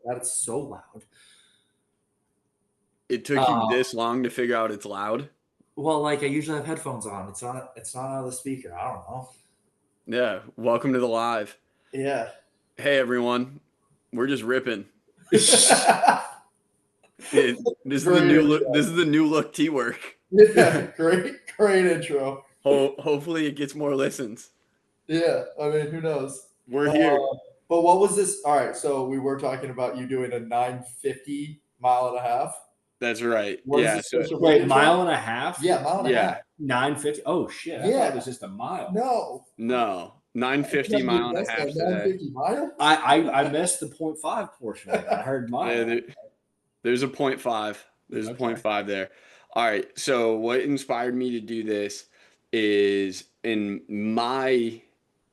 That's so loud. It took you this long to figure out it's loud? Well, like I usually have headphones on. It's not out of the speaker. I don't know. Yeah. Welcome to the live. Yeah. Hey everyone. We're just ripping. This is the new look. This is the new look T-work. Yeah, great intro. Hopefully it gets more listens. Yeah, I mean, who knows? We're here. But what was this? All right, so we were talking about you doing a 950 mile and a half. That's right. What yeah. is this So wait, mile and a half? Yeah, mile and a half. 950. Oh shit! I thought it was just a mile. No. 950 mile and a half today. 950 mile. I missed the 0.5 portion of it. I heard mile. Yeah, there's a 0.5. There's a 0.5 there. All right. So what inspired me to do this is in my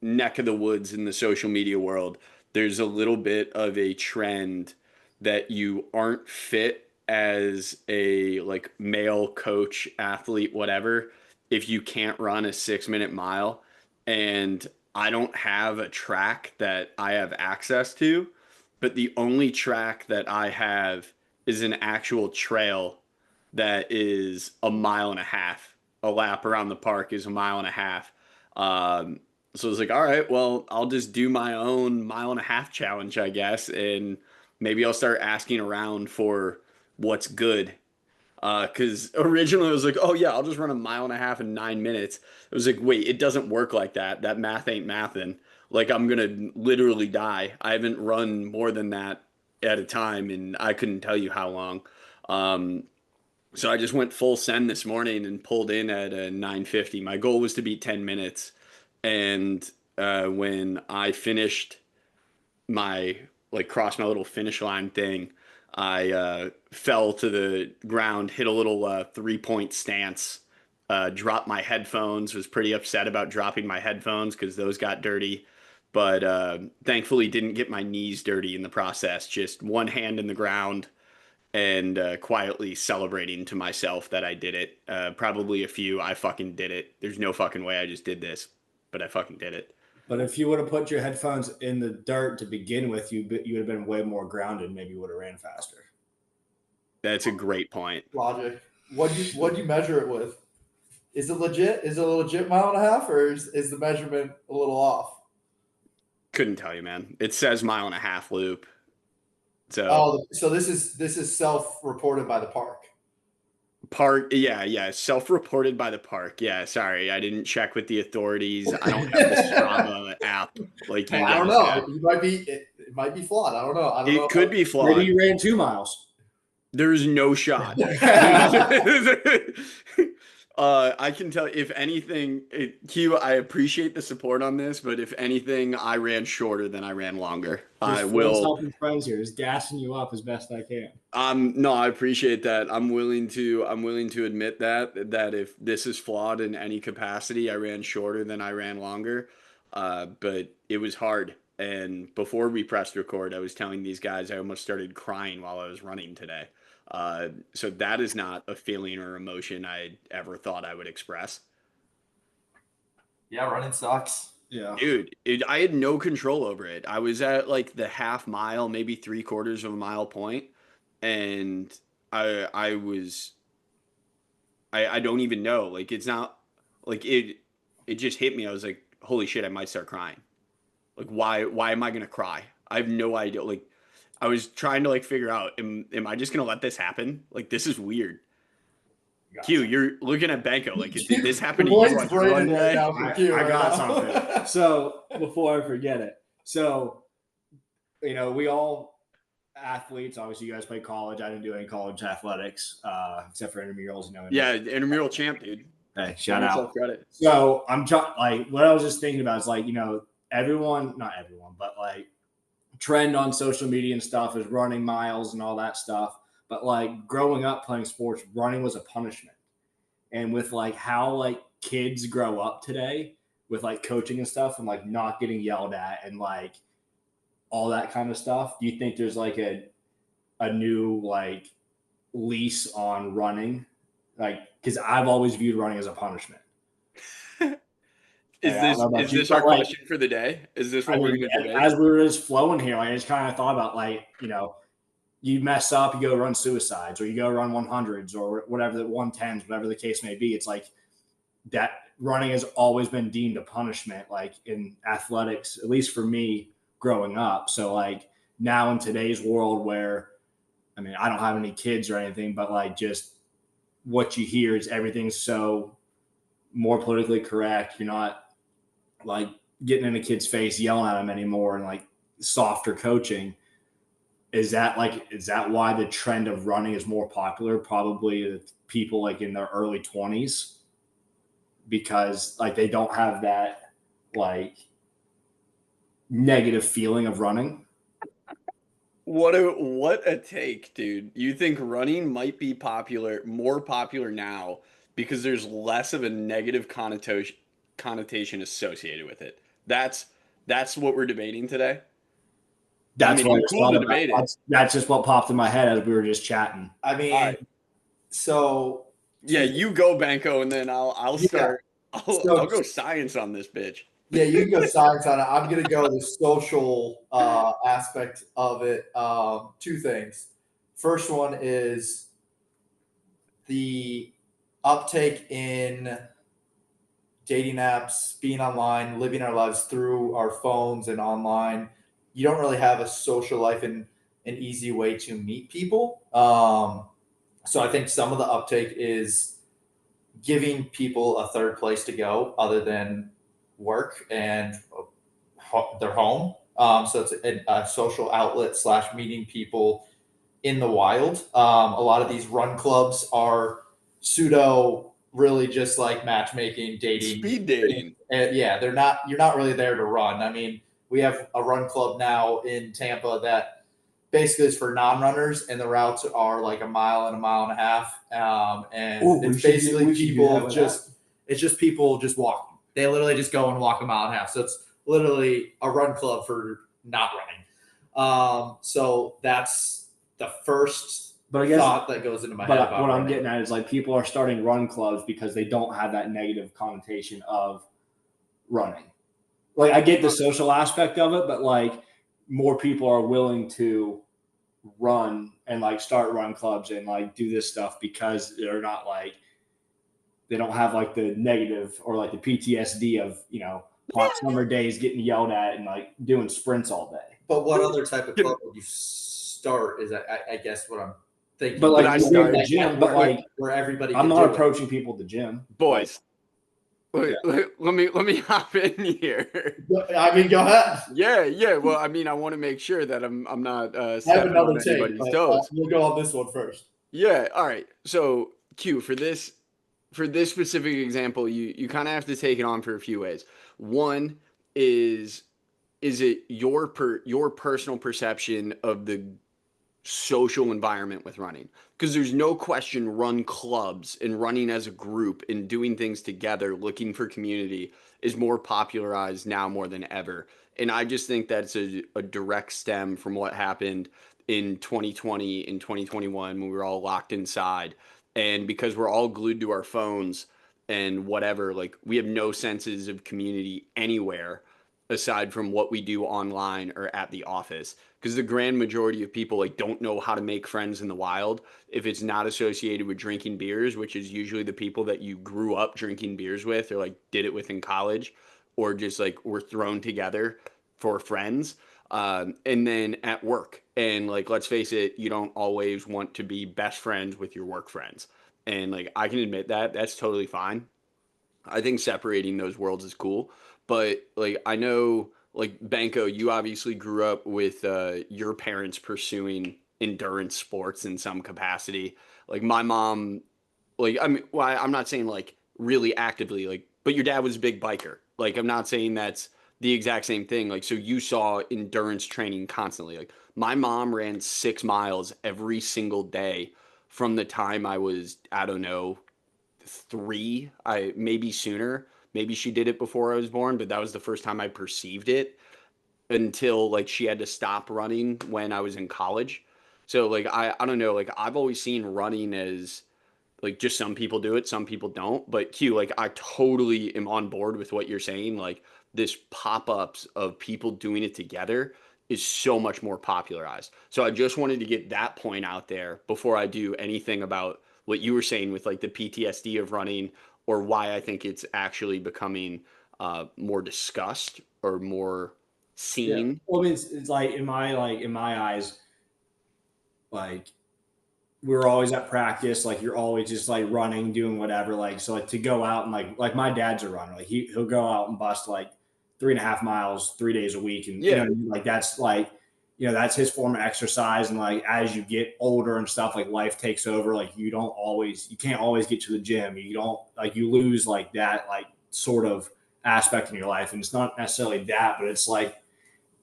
neck of the woods in the social media world, there's a little bit of a trend that you aren't fit as a like male coach, athlete, whatever, if you can't run a 6-minute mile. And I don't have a track that I have access to, but the only track that I have is an actual trail that is a mile and a half. A lap around the park is a mile and a half. So I was like, all right, well, I'll just do my own mile and a half challenge, I guess. And maybe I'll start asking around for what's good. Because originally I was like, oh yeah, I'll just run a mile and a half in 9 minutes. I was like, wait, it doesn't work like that. That math ain't mathin'. Like I'm gonna literally die. I haven't run more than that at a time, and I couldn't tell you how long. So I just went full send this morning and pulled in at a 950. My goal was to beat 10 minutes, and when I finished my crossed my little finish line thing, I fell to the ground, hit a little 3-point stance, dropped my headphones, was pretty upset about dropping my headphones because those got dirty. But thankfully didn't get my knees dirty in the process. Just one hand in the ground and quietly celebrating to myself that I did it. Probably a few, I fucking did it. There's no fucking way I just did this, but I fucking did it. But if you would have put your headphones in the dirt to begin with, you would have been way more grounded. Maybe you would have ran faster. That's a great point. Logic. What'd you measure it with? Is it legit? Is it a legit mile and a half, or is the measurement a little off? Couldn't tell you, man. It says mile and a half loop. So this is self-reported by the park. Yeah, self-reported by the park. Yeah, sorry, I didn't check with the authorities. I don't have the Strava app like you guys. I don't know. It might be flawed. I don't know. It could be flawed. Maybe you ran 2 miles. There's no shot. I can tell, if anything, Q, I appreciate the support on this, but if anything, I ran shorter than I ran longer. I will helping friends here, just gassing you up as best I can. No, I appreciate that. I'm willing to admit that if this is flawed in any capacity, I ran shorter than I ran longer. But it was hard. And before we pressed record, I was telling these guys I almost started crying while I was running today. So that is not a feeling or emotion I ever thought I would express. Yeah, running sucks. Yeah, dude, I had no control over it. I was at like the half mile, maybe 3/4 of a mile point, and I don't even know. Like it's not like it just hit me. I was like, holy shit, I might start crying. Like why am I gonna cry? I have no idea. Like I was trying to like figure out, am I just gonna let this happen? Like this is weird. Gotcha. Q, you're looking at Banco. Like, did this happen to you on your run day? I got something. So before I forget it, we all athletes. Obviously, you guys play college. I didn't do any college athletics except for intramurals. Yeah, intramural champ, dude. Hey, shout out. Credit. So I'm like, what I was just thinking about is like, not everyone, but like trend on social media and stuff is running miles and all that stuff. But like growing up playing sports, running was a punishment. And with like how like kids grow up today with like coaching and stuff and like not getting yelled at and like all that kind of stuff, do you think there's like a new like lease on running? Like, because I've always viewed running as a punishment. Is this our question for the day? Is this what we're going to do today? As we were just flowing here, I just kind of thought about like, you mess up, you go run suicides, or you go run 100s or whatever, the 110s, whatever the case may be. It's like that running has always been deemed a punishment, like in athletics, at least for me growing up. So like now in today's world where, I mean, I don't have any kids or anything, but like just what you hear is everything's so more politically correct. You're not like getting in a kid's face, yelling at them anymore, and like softer coaching. Is that why the trend of running is more popular? Probably people like in their early 20s, because like they don't have that like negative feeling of running. What a take, dude. You think running might be more popular now because there's less of a negative connotation associated with it. That's what we're debating today. That's what cool to debate it. That's just what popped in my head as we were just chatting. I mean, right. So yeah, you go, Banco, and then I'll start. I'll go science on this bitch. Yeah, you can go science on it. I'm going to go the social aspect of it. Two things. First one is the uptake in dating apps, being online, living our lives through our phones and online. You don't really have a social life and an easy way to meet people. So I think some of the uptake is giving people a third place to go other than work and their home. So it's a social outlet / meeting people in the wild. A lot of these run clubs are pseudo, really just like matchmaking, dating, speed dating. And yeah, you're not really there to run. I mean, we have a run club now in Tampa that basically is for non-runners, and the routes are like a mile and a half. And it's basically people it's just people just walking. They literally just go and walk a mile and a half. So it's literally a run club for not running. So that's the first thought that goes into my head. But what I'm getting at is like people are starting run clubs because they don't have that negative connotation of running. Like I get the social aspect of it, but like more people are willing to run and like start run clubs and like do this stuff because they're not like, they don't have like the negative or like the PTSD of, hot summer days getting yelled at and like doing sprints all day. But what other type of club would you start is I guess what I'm thinking. But like I started the gym, but like where everybody I'm not approaching people at the gym. Boys. Let me hop in here. I mean, go ahead. Yeah. Well, I mean, I want to make sure that I'm not stepping on anybody's toes. We'll go on this one first. Yeah. All right. So, Q, for this specific example, you kind of have to take it on for a few ways. One is it your personal perception of the social environment with running? Because there's no question run clubs and running as a group and doing things together, looking for community, is more popularized now more than ever. And I just think that's a direct stem from what happened in 2020 and 2021 when we were all locked inside. And because we're all glued to our phones and whatever, like we have no senses of community anywhere aside from what we do online or at the office. Because the grand majority of people like don't know how to make friends in the wild if it's not associated with drinking beers, which is usually the people that you grew up drinking beers with or like did it with in college, or just like were thrown together for friends. And then at work. And like, let's face it, you don't always want to be best friends with your work friends. And like, I can admit that that's totally fine. I think separating those worlds is cool. But like, I know like Banco, you obviously grew up with your parents pursuing endurance sports in some capacity. Like my mom, like, I mean, well, I'm not saying like really actively, like, but your dad was a big biker. Like, I'm not saying that's the exact same thing. Like, so you saw endurance training constantly. Like, my mom ran 6 miles every single day from the time I was, I don't know, 3, maybe sooner. Maybe she did it before I was born, but that was the first time I perceived it until like she had to stop running when I was in college. So like, I don't know, like I've always seen running as like just some people do it, some people don't. But Q, like I totally am on board with what you're saying. Like this pop-ups of people doing it together is so much more popularized. So I just wanted to get that point out there before I do anything about what you were saying with like the PTSD of running, or why I think it's actually becoming more discussed or more Yeah. seen. Well, I mean, it's like in my eyes, like we're always at practice, like you're always just like running, doing whatever. Like, so like to go out and like my dad's a runner. Like he'll go out and bust like 3.5 miles 3 days a week. And you know Yeah. what I mean? Like that's like, you know, that's his form of exercise. And like as you get older and stuff, like life takes over. Like you can't always get to the gym. You don't like you lose like that like sort of aspect in your life. And it's not necessarily that, but it's like,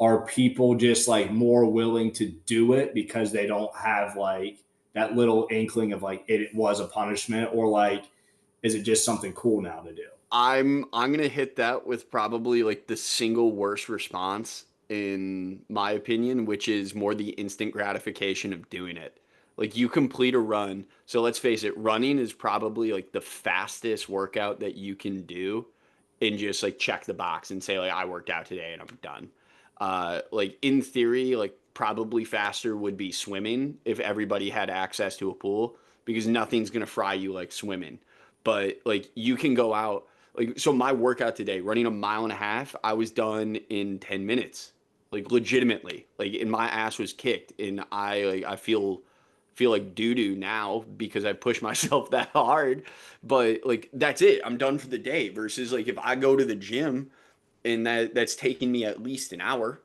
are people just like more willing to do it because they don't have like that little inkling of like it was a punishment, or like is it just something cool now to do? I'm gonna hit that with probably like the single worst response in my opinion, which is more the instant gratification of doing it. Like you complete a run. So let's face it, running is probably like the fastest workout that you can do and just like check the box and say like I worked out today and I'm done. Like in theory, like probably faster would be swimming if everybody had access to a pool, because nothing's gonna fry you like swimming. But like you can go out, like, so my workout today, running a mile and a half, I was done in 10 minutes, like legitimately, like, and my ass was kicked, and I feel like doo doo now because I push myself that hard. But like that's it, I'm done for the day. Versus like if I go to the gym and that's taking me at least an hour,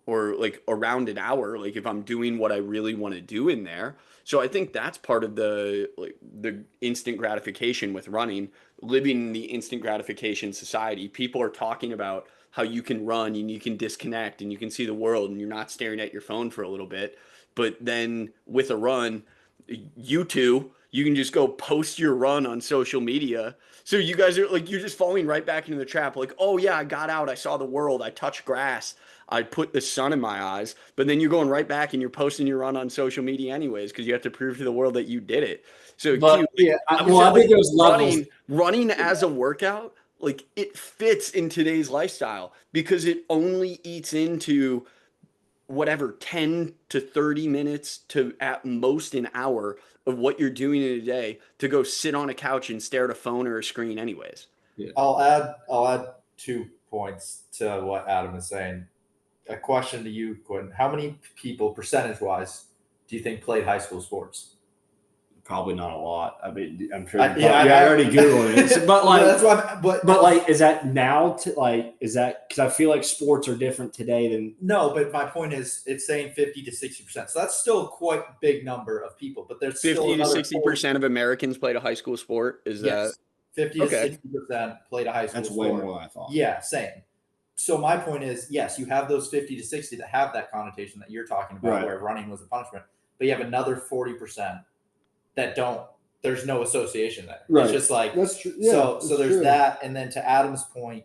or like around an hour, like if I'm doing what I really want to do in there. So I think that's part of the like the instant gratification with running, living in the instant gratification society. People are talking about how you can run and you can disconnect and you can see the world and you're not staring at your phone for a little bit. But then with a run, you can just go post your run on social media. So you guys are like, you're just falling right back into the trap. Like, oh yeah, I got out, I saw the world, I touched grass, I put the sun in my eyes. But then you're going right back and you're posting your run on social media anyways, because you have to prove to the world that you did it. So But Q, yeah, I well, I think there's levels. running as a workout, like it fits in today's lifestyle because it only eats into whatever 10 to 30 minutes to at most an hour of what you're doing in a day to go sit on a couch and stare at a phone or a screen anyways. Yeah. I'll add 2 points to what Adam is saying. A question to you, Quinn. How many people, percentage wise, do you think played high school sports? Probably not a lot. I mean, I'm sure. I already googled it. But like, that's why. But like, is that now? Is that because I feel like sports are different today than no? But my point is, it's saying 50 to 60%. So that's still quite a big number of people. But there's 50 still to 60% of Americans played a high school sport. Is that 50 to okay? 60% played a high school That's sport. way more than I thought. Yeah, same. So my point is, yes, you have those 50 to 60 that have that connotation that you're talking about, Right. where running was a punishment, but you have another 40% that don't. There's no association there. Right. It's just like That's true. Yeah, so that's there's true. that, and then to Adam's point,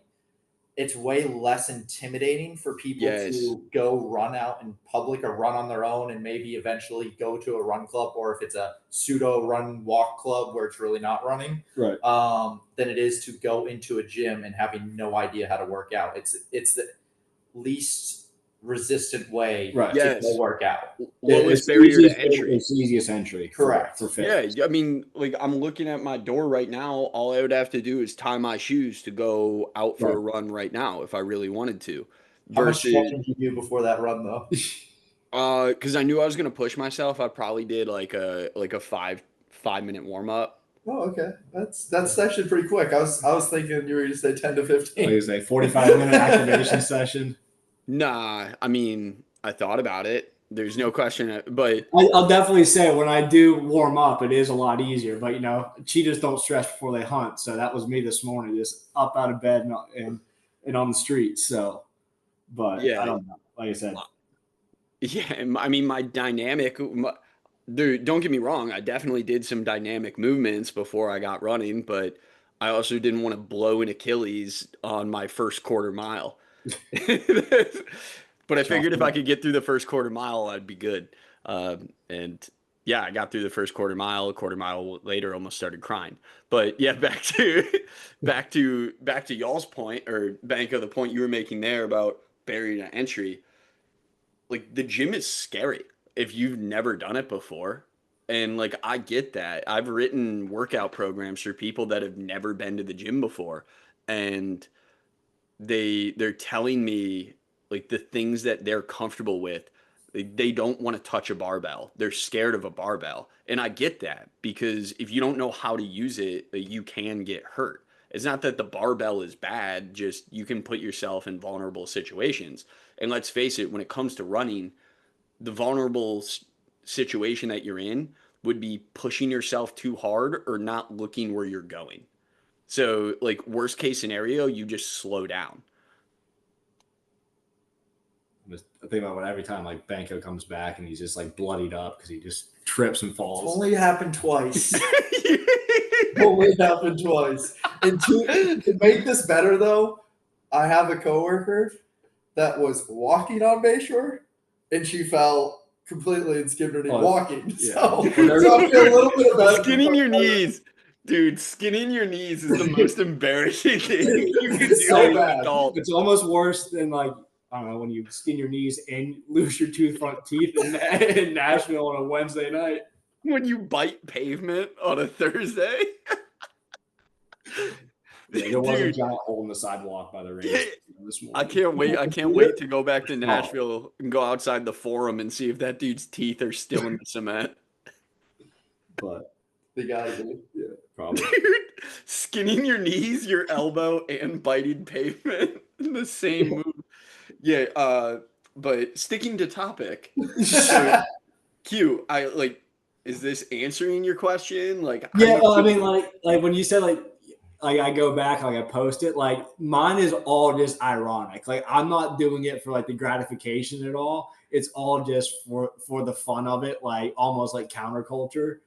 it's way less intimidating for people to go run out in public or run on their own and maybe eventually go to a run club, or if it's a pseudo run walk club where it's really not running, Right. than it is to go into a gym and having no idea how to work out. It's the least resistant way Right. to go work out. Lowest barrier to entry. It's the easiest entry. Correct. For fitness. Yeah, I mean, like I'm looking at my door right now. All I would have to do is tie my shoes to go out for a run right now if I really wanted to. How much stretching did you do before that run though? Because I knew I was gonna push myself. I probably did like a 5 minute warm up. Oh, okay. That's actually pretty quick. I was thinking you were going to say 10 to 15. Like you say, 45-minute activation session. Nah, I mean, I thought about it. There's no question, but I'll definitely say when I do warm up, it is a lot easier. But cheetahs don't stretch before they hunt, so that was me this morning, just up out of bed and on the street. So, but yeah, I don't know. Like I said, yeah, I mean, my dynamic. Dude, don't get me wrong. I definitely did some dynamic movements before I got running, but I also didn't want to blow an Achilles on my first quarter mile. But I figured if I could get through the first quarter mile, I'd be good. And yeah, I got through the first quarter mile. A quarter mile later, almost started crying. But yeah, back to y'all's point, or bank of the point you were making there about barrier to entry. like the gym is scary if you've never done it before. And like I get that. I've written workout programs for people that have never been to the gym before. And they're telling me like the things that they're comfortable with. They don't want to touch a barbell. They're scared of a barbell. And I get that because if you don't know how to use it, you can get hurt. It's not that the barbell is bad, just you can put yourself in vulnerable situations. And let's face it, when it comes to running, the vulnerable situation that you're in would be pushing yourself too hard or not looking where you're going. So, like, worst case scenario, you just slow down. I think about every time like Banco comes back and he's just like bloodied up because he just trips and falls. It's only happened twice. Only happened twice. And to make this better, though, I have a coworker that was walking on Bayshore, and she fell completely and skinned her knee walking. Yeah. So I feel a little bit better. Skinning your knees. Dude, skinning your knees is the most embarrassing thing you can do so as bad. an adult. It's almost worse than like, I don't know, when you skin your knees and lose your front teeth in Nashville on a Wednesday night. When you bite pavement on a Thursday. Yeah, there was a giant hole in the sidewalk by the range this morning. I can't wait to go back to Nashville and go outside the Forum and see if that dude's teeth are still in the cement. But they gotta be. Yeah, probably. Dude, skinning your knees, your elbow, and biting pavement in the same move. Yeah, but sticking to topic. So, Q, is this answering your question? Like, yeah, I mean, like when you said like I go back, like I post it, like mine is all just ironic. Like I'm not doing it for like the gratification at all. It's all just for the fun of it, like almost like counterculture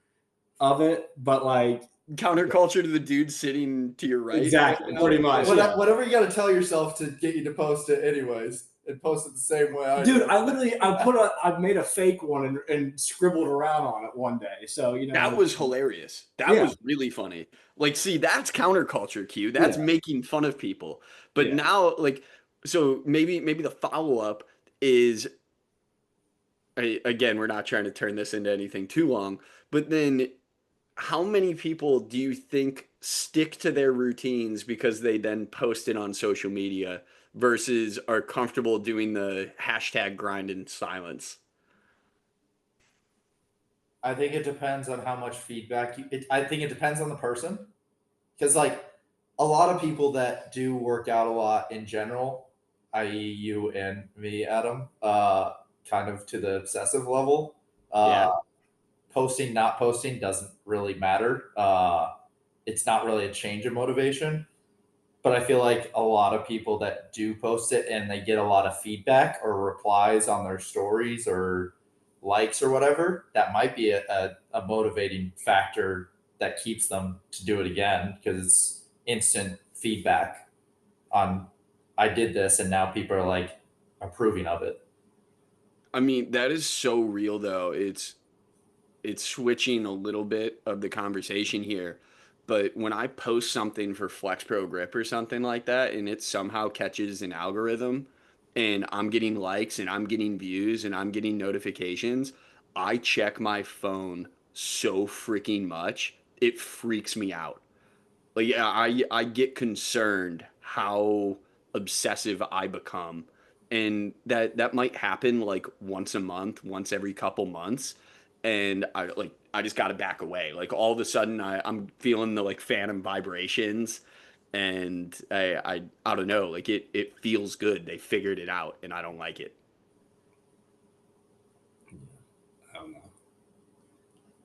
of it. But like counterculture to the dude sitting to your right. Exactly, pretty much. Whatever you got to tell yourself to get you to post it anyways. And post it the same way I do. I made a fake one and scribbled around on it one day. So, you know. That was hilarious. That was really funny. Like, see, that's counterculture, Q. That's making fun of people. But now, like, so maybe the follow-up is, again, we're not trying to turn this into anything too long, but then how many people do you think stick to their routines because they then post it on social media versus are comfortable doing the hashtag grind in silence? I think it depends on how much feedback I think it depends on the person. Because like a lot of people that do work out a lot in general, i.e. you and me, Adam, kind of to the obsessive level, posting, not posting doesn't really matter. It's not really a change of motivation. But I feel like a lot of people that do post it and they get a lot of feedback or replies on their stories or likes or whatever, that might be a motivating factor that keeps them to do it again, because it's instant feedback on I did this and now people are like approving of it. I mean, that is so real though. It's switching a little bit of the conversation here. But when I post something for Flex Pro Grip or something like that, and it somehow catches an algorithm and I'm getting likes and I'm getting views and I'm getting notifications, I check my phone so freaking much. It freaks me out. Like, yeah, I get concerned how obsessive I become. And that might happen like once a month, once every couple months. And I just got to back away. Like all of a sudden I'm feeling the like phantom vibrations, and I don't know, like it feels good. They figured it out and I don't like it. I don't know.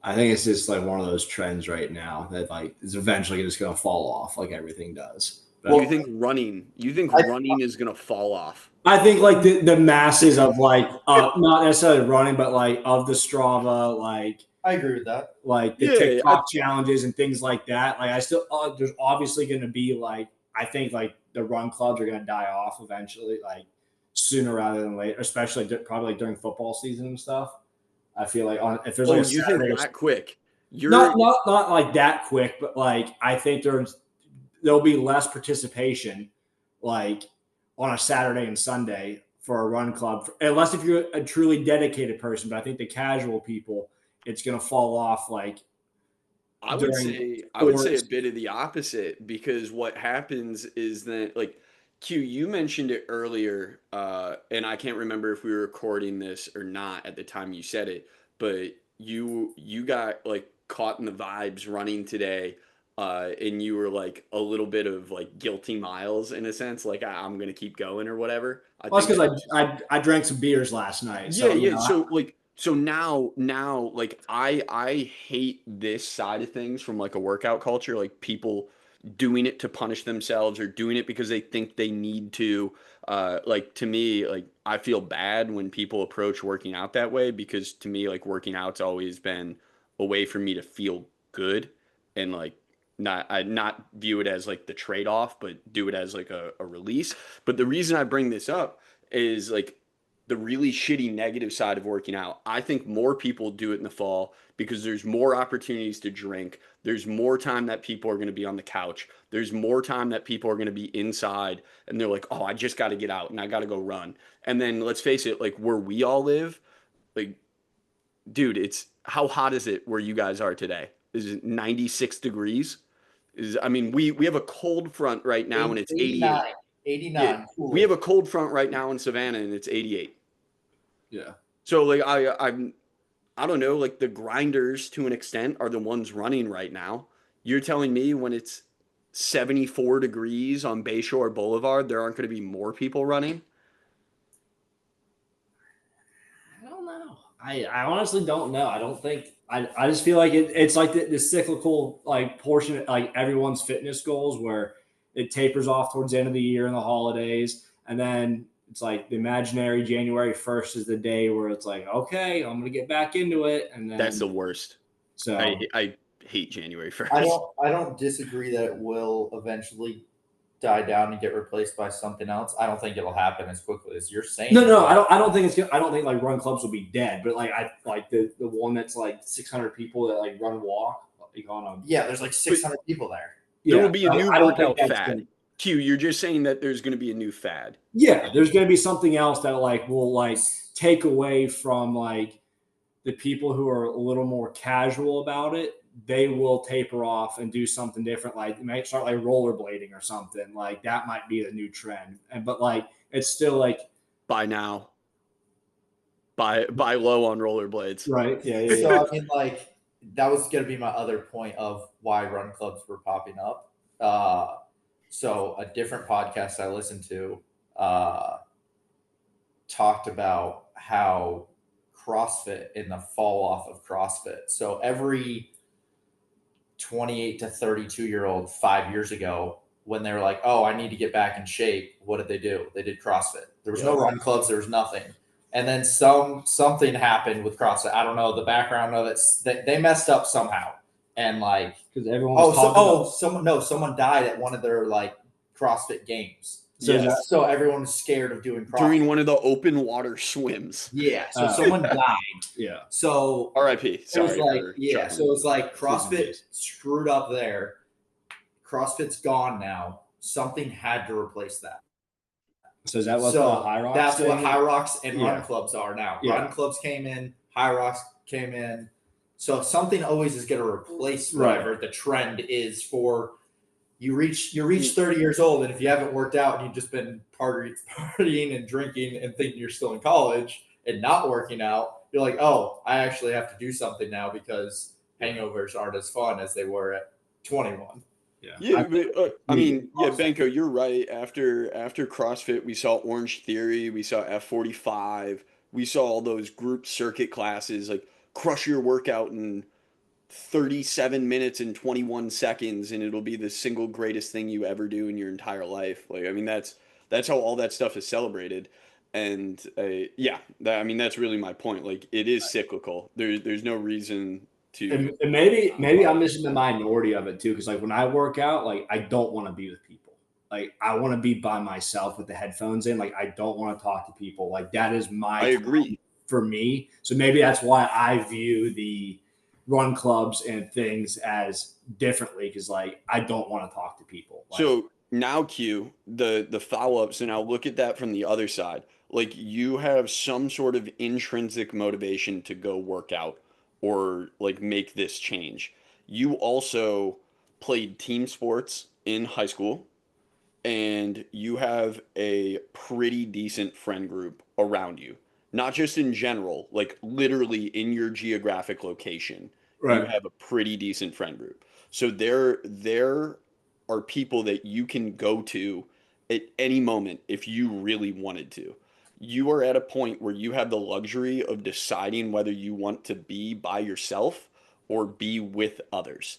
I think it's just like one of those trends right now that like is eventually just going to fall off like everything does. But you think running is going to fall off? I think like the masses of like not necessarily running, but like of the Strava, like I agree with that. Like the TikTok challenges and things like that. Like I still there's obviously going to be like I think like the run clubs are going to die off eventually, like sooner rather than later, especially probably during football season and stuff. I feel like if there's like you think that quick? You're not like that quick, but like I think there'll be less participation like on a Saturday and Sunday for a run club, unless if you're a truly dedicated person. But I think the casual people, it's going to fall off like. I would say a bit of the opposite, because what happens is that, like, Q, you mentioned it earlier, and I can't remember if we were recording this or not at the time you said it, but you got like caught in the vibes running today, and you were like a little bit of like guilty miles in a sense, like I'm gonna keep going or whatever. Well, that's because I drank some beers last night. Yeah, so, yeah. So like. So now, like I hate this side of things from like a workout culture, like people doing it to punish themselves or doing it because they think they need to. Like to me, like I feel bad when people approach working out that way, because to me, like working out's always been a way for me to feel good and like not view it as like the trade-off, but do it as like a release. But the reason I bring this up is like the really shitty negative side of working out. I think more people do it in the fall because there's more opportunities to drink. There's more time that people are going to be on the couch. There's more time that people are going to be inside, and they're like, oh, I just got to get out and I got to go run. And then let's face it, like where we all live, like, dude, it's how hot is it where you guys are today? Is it 96 degrees? I mean, we have a cold front right now and it's 88. 89. Yeah, Cool. we have a cold front right now in Savannah and it's 88. Yeah. So like I don't know, like the grinders to an extent are the ones running right now. You're telling me when it's 74 degrees on Bayshore Boulevard, there aren't going to be more people running? I don't know. I honestly don't know. I don't think I just feel like it's like the cyclical like portion, like everyone's fitness goals, where it tapers off towards the end of the year and the holidays, and then it's like the imaginary January 1st is the day where it's like, okay, I'm gonna get back into it, and then That's the worst. So I hate January 1st. I don't disagree that it will eventually die down and get replaced by something else. I don't think it'll happen as quickly as you're saying. No, I don't think I don't think like run clubs will be dead, but like I like the one that's like 600 people that like run walk like on a Yeah, there's like 600 people there. There will be a new workout fad. Q, you're just saying that there's going to be a new fad. Yeah, there's going to be something else that like will like take away from like the people who are a little more casual about it. They will taper off and do something different. Like they might start like rollerblading or something. Like that might be the new trend. But like it's still like buy now, buy low on rollerblades. Right. Yeah. So I mean, like that was going to be my other point of why run clubs were popping up. So a different podcast I listened to talked about how CrossFit and the fall off of CrossFit. So every 28 to 32-year-old 5 years ago, when they were like, oh, I need to get back in shape, what did they do? They did CrossFit. There was no run clubs. There was nothing. And then something happened with CrossFit. I don't know the background of it. They messed up somehow. And like, because everyone someone died at one of their like CrossFit games. So everyone was scared of doing CrossFit during one of the open water swims. Yeah, so someone died. Yeah. So R.I.P. Sorry. So it's like CrossFit screwed up there. CrossFit's gone now. Something had to replace that. So is that what the High Rocks? That's what High Rocks and run clubs are now. Yeah. Run clubs came in, High Rocks came in. So something always is going to replace whatever the trend is for. You reach 30 years old, and if you haven't worked out and you've just been partying and drinking and thinking you're still in college and not working out, you're like, oh, I actually have to do something now because hangovers aren't as fun as they were at 21. Yeah, but, I mean, Benko, you're right. After CrossFit, we saw Orange Theory, we saw F45, we saw all those group circuit classes, like crush your workout in 37 minutes and 21 seconds, and it'll be the single greatest thing you ever do in your entire life. Like, I mean, that's how all that stuff is celebrated. And that's really my point. Like, it is cyclical. There's no reason to. And maybe I'm missing the minority of it too, because like when I work out, like I don't want to be with people. Like I want to be by myself with the headphones in. Like I don't want to talk to people. Like that is my. I agree. For me, so maybe that's why I view the run clubs and things as differently, because like I don't want to talk to people. So now Q, the follow-up. So now look at that from the other side. like you have some sort of intrinsic motivation to go work out or like make this change. You also played team sports in high school and you have a pretty decent friend group around you. Not just in general, like literally in your geographic location, you Right. have a pretty decent friend group. So there are people that you can go to at any moment if you really wanted to. You are at a point where you have the luxury of deciding whether you want to be by yourself or be with others.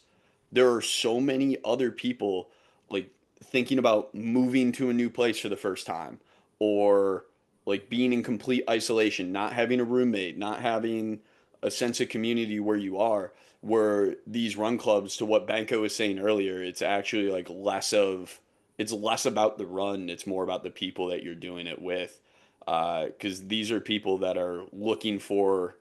There are so many other people like thinking about moving to a new place for the first time or like being in complete isolation, not having a roommate, not having a sense of community where you are, where these run clubs, to what Banco was saying earlier, it's actually like it's less about the run, it's more about the people that you're doing it with. Because these are people that are looking for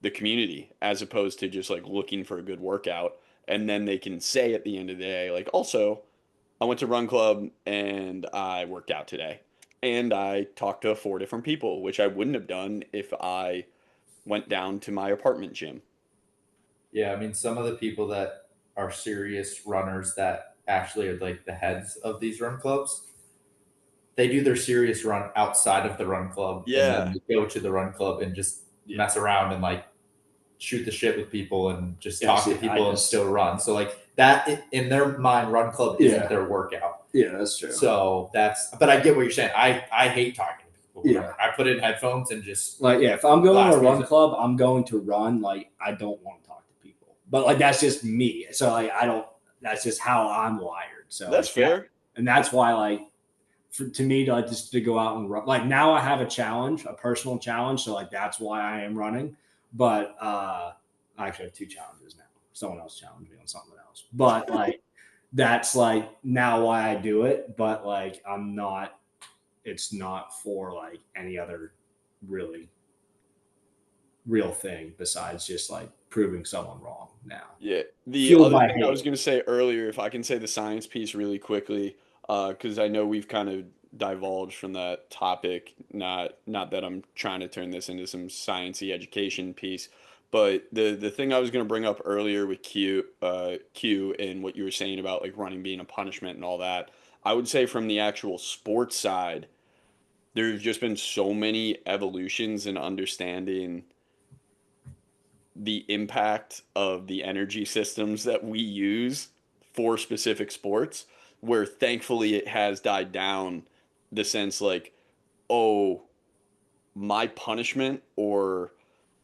the community as opposed to just like looking for a good workout. And then they can say at the end of the day, like, also, I went to run club and I worked out today. And I talked to 4 different people, which I wouldn't have done if I went down to my apartment gym. Yeah, I mean, some of the people that are serious runners that actually are like the heads of these run clubs, they do their serious run outside of the run club, and then Yeah. they go to the run club and just mess around and like shoot the shit with people and just Yeah, talk see, to people and still run. So like that in their mind, run club isn't Yeah. their workout. Yeah, that's true. So but I get what you're saying. I hate talking to people. Yeah. I put in headphones and just Like, yeah, if I'm going to a run music. club, I'm going to run. Like, I don't want to talk to people, but like that's just me. So like, I don't. That's just how I'm wired. So That's like, fair. and that's why like to me to like just to go out and run. Like now I have a challenge, a personal challenge. So like that's why I am running. But I actually have 2 challenges now. Someone else challenged me on something else. But like that's like now why I do it. But like I'm not. It's not for like any other really real thing besides just like proving someone wrong now. Yeah. The Fueled other by thing I was hate. going to say earlier, if I can say the science piece really quickly, because I know we've kind of divulged from that topic. Not that I'm trying to turn this into some sciencey education piece, but the thing I was going to bring up earlier with Q and what you were saying about like running being a punishment and all that, I would say from the actual sports side, there's just been so many evolutions in understanding the impact of the energy systems that we use for specific sports, where thankfully it has died down the sense like, oh, my punishment or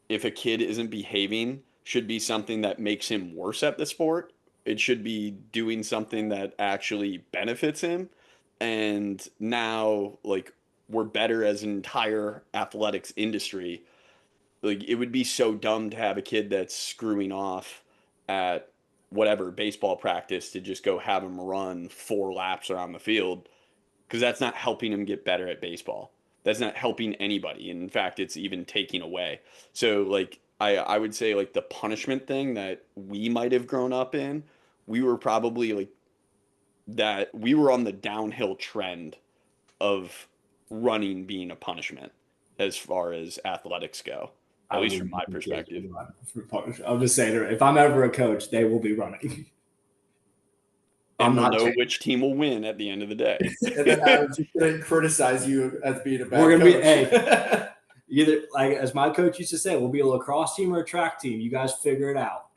if a kid isn't behaving should be something that makes him worse at the sport. It should be doing something that actually benefits him. And now, like, we're better as an entire athletics industry. Like it would be so dumb to have a kid that's screwing off at whatever baseball practice to just go have him run 4 laps around the field because that's not helping him get better at baseball. That's not helping anybody. And in fact, it's even taking away. So like I would say like the punishment thing that we might have grown up in, we were probably like that we were on the downhill trend of running being a punishment as far as athletics go, I at least wouldn't from my even kids perspective. run for punishment. I'm just saying, if I'm ever a coach, they will be running. I'm And we'll not. know which team will win at the end of the day. And then Adam's just gonna criticize you as being a bad We're gonna be coach. Either like as my coach used to say, we'll be a lacrosse team or a track team. You guys figure it out.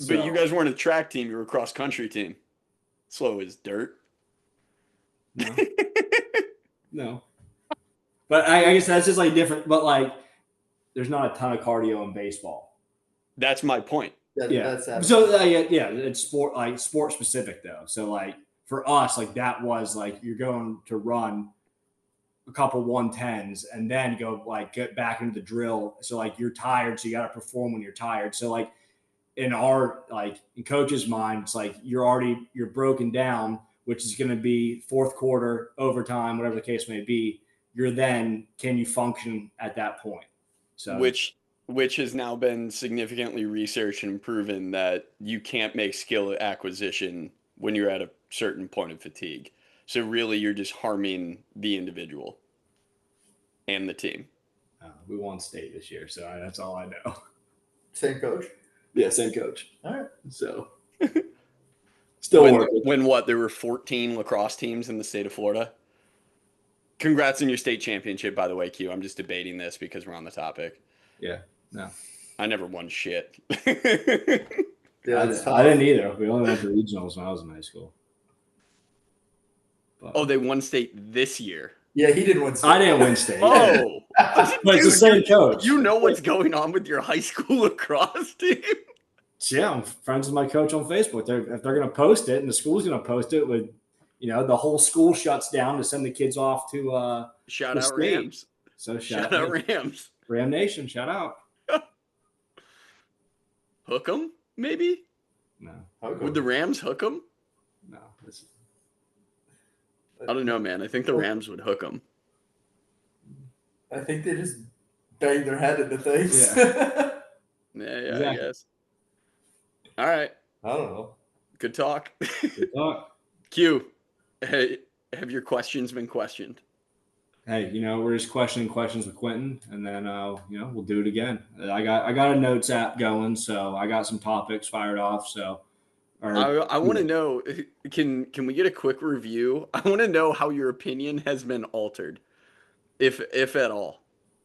But you guys weren't a track team; you were a cross country team. Slow as dirt. No, no. But I guess that's just like different. But like, there's not a ton of cardio in baseball. That's my point. Yeah. That's So yeah, it's sport specific though. So like for us, like that was like you're going to run a couple 110s and then go like get back into the drill. So like you're tired, so you got to perform when you're tired. So like in our like in coach's mind, it's like you're broken down, which is going to be fourth quarter, overtime, whatever the case may be. You're then can you function at that point? So Which has now been significantly researched and proven that you can't make skill acquisition when you're at a certain point of fatigue. So really, you're just harming the individual. and the team. We won state this year, so that's all I know. Same coach? Yeah, same coach. All right. So still working. When what? There were 14 lacrosse teams in the state of Florida. Congrats on your state championship, by the way, Q. I'm just debating this because we're on the topic. Yeah, no. I never won shit. Yeah, I didn't either. We only went to regionals when I was in high school. But, oh, they won state this year. Yeah, he didn't win state. I didn't win state. Oh. But it's the same coach. You know what's going on with your high school lacrosse team? Yeah, I'm friends with my coach on Facebook. If they're going to post it and the school's going to post it with, the whole school shuts down to send the kids off to shout the out state. Rams. So shout out Rams. Ram Nation, shout out. Hook 'em, maybe? No. Would the Rams hook 'em? No. I don't know, man. I think the Rams would hook 'em. I think they just bang their head into things. Yeah, Exactly. I guess. All right. I don't know. Good talk. Good talk. Q, hey, have your questions been questioned? Hey, we're just questioning questions with Quinnten, and then we'll do it again. I got a notes app going, so I got some topics fired off. So I want to know, can we get a quick review? I want to know how your opinion has been altered, if at all.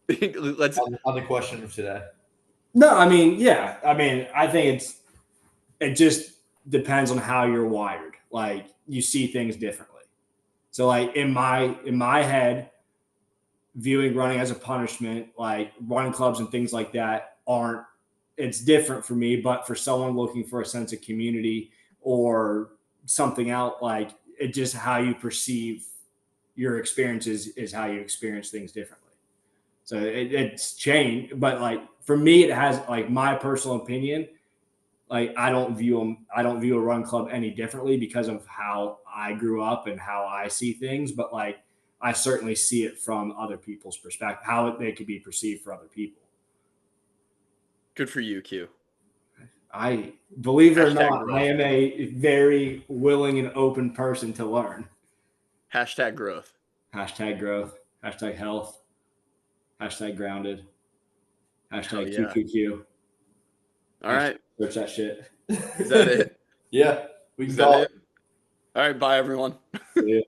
Let's on the question of today. No, I think it just depends on how you're wired. Like, you see things differently. So, like, in my head, viewing running as a punishment, like running clubs and things like that, it's different for me. But for someone looking for a sense of community or something else, like, it just how you perceive your experiences is how you experience things differently. So it's changed, but like for me, it has, like, my personal opinion. Like, I don't view a run club any differently because of how I grew up and how I see things. But, like, I certainly see it from other people's perspective, how they could be perceived for other people. Good for you, Q. I believe it or Hashtag not, growth. I am a very willing and open person to learn. Hashtag growth. Hashtag growth. Hashtag health. Hashtag grounded. Hashtag yeah. QQQ. All right. Search that shit. Is that it? Yeah. We can Is call that it? All right. Bye, everyone. Yeah.